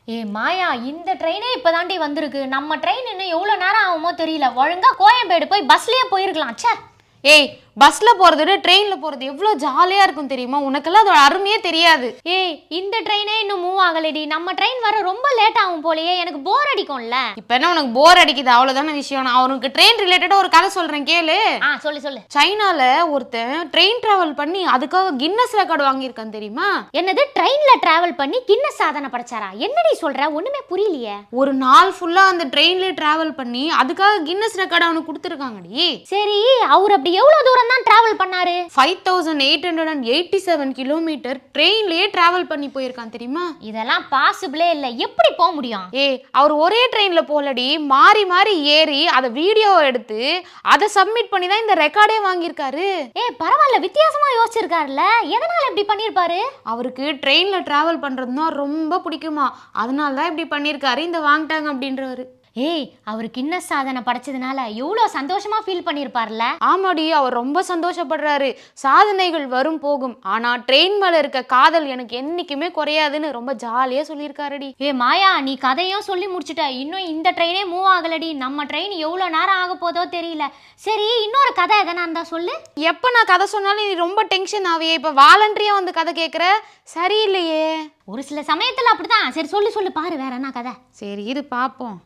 மாயா, இந்த ட்ரெயினே இப்பதாண்டி வந்திருக்கு. நம்ம ட்ரெயின் இன்னும் எவ்வளவு நேரம் ஆகுமோ தெரியல. ஒழுங்கா கோயம்பேடு போய் பஸ்லயே போயிருக்கலாம். ச்சே. ஏய், பஸ்ல போறத விட ட்ரெயின்ல போறது எவ்வளவு ஜாலியா இருக்கும் தெரியுமா? உனக்கெல்லாம் அதோட அருமையே தெரியாது. இந்த ட்ரெயினே இன்னும் மூவ் ஆகலடி. நம்ம ட்ரெயின் வர ரொம்ப லேட் ஆகும் போலயே. எனக்கு போர் அடிக்கும்ல. இப்ப என்ன உனக்கு போர் அடிக்குது? அவ்வளவுதான விஷயம். நான் உனக்கு ட்ரெயின் ரிலேட்டடா ஒரு கதை சொல்றேன், கேளு. சொல்லு. சைனால ஒருத்தன் ட்ரெயின் டிராவல் பண்ணி அதுக்காக கின்னஸ் ரெக்கார்டு வாங்கியிருக்கான் தெரியுமா? என்னது, ட்ரெயின்ல டிராவல் பண்ணி கின்னஸ் சாதனை படைச்சாரா? என்னடி சொல்ற? ஒண்ணுமே புரியலையே. ஒரு நாள் ஃபுல்லா அந்த ட்ரெயின்ல டிராவல் பண்ணி அதுக்காக கின்னஸ் ரெக்கார்டு அவனுக்கு கொடுத்துருக்காங்கடி. சரி, அவர் அப்படி எவ்வளவு தூரம் தான் டிராவல் பண்ணாரு? 5887 கிலோமீட்டர் ட்ரெயின்லயே டிராவல் பண்ணி போயிருக்கான் தெரியுமா? இதெல்லாம் பாசிபிளே இல்ல. எப்படி போக முடியும்? அவர் ஒரே ட்ரெயின்ல போலடி, மாறி மாறி ஏறி அதை வீடியோ எடுத்து அதை சப்மிட் பண்ணி தான் இந்த ரெக்கார்டே வாங்கியிருக்காரு. பரவாயில்ல, வித்தியாசமா யோசிச்சிருக்காருல்ல. எதனால இப்படி பண்ணிருப்பாரு? அவருக்கு ட்ரெயின்ல டிராவல் பண்றதுன்னா ரொம்ப பிடிக்குமா, அதனால தான் இப்படி பண்ணிருக்காரு இந்த வாங்கிட்டாங்க அப்படின்றவரு. அவர் கின்னஸ் சாதனை படைச்சதுனால எவ்வளவு சந்தோஷமா ஃபீல் பண்ணிருப்பார்ல. ஆமாடி, அவர் ரொம்ப சந்தோஷப்படுறாரு. சாதனைகள் வரும் போகும், ஆனா ட்ரெயின் மேல இருக்க காதல் எனக்கு என்னைக்குமே குறையாதுன்னு ரொம்ப ஜாலியா சொல்லியிருக்காருடி. மாயா, நீ கதையும் சொல்லி முடிச்சுட்ட. இன்னும் இந்த ட்ரெயினே மூவ் ஆகலடி. நம்ம ட்ரெயின் எவ்வளவு நேரம் ஆக போதோ தெரியல. சரி, இன்னொரு கதை எதனா இருந்தா சொல்லு. எப்ப நான் கதை சொன்னாலும் நீ ரொம்ப டென்ஷன் ஆவியே. இப்ப வாலண்டரியா வந்து கதை கேட்குற, சரியில்லையே. ஒரு சில சமயத்துல அப்படிதான். சரி சொல்லு பாரு, வேற என்ன கதை? சரி, இது பாப்போம்.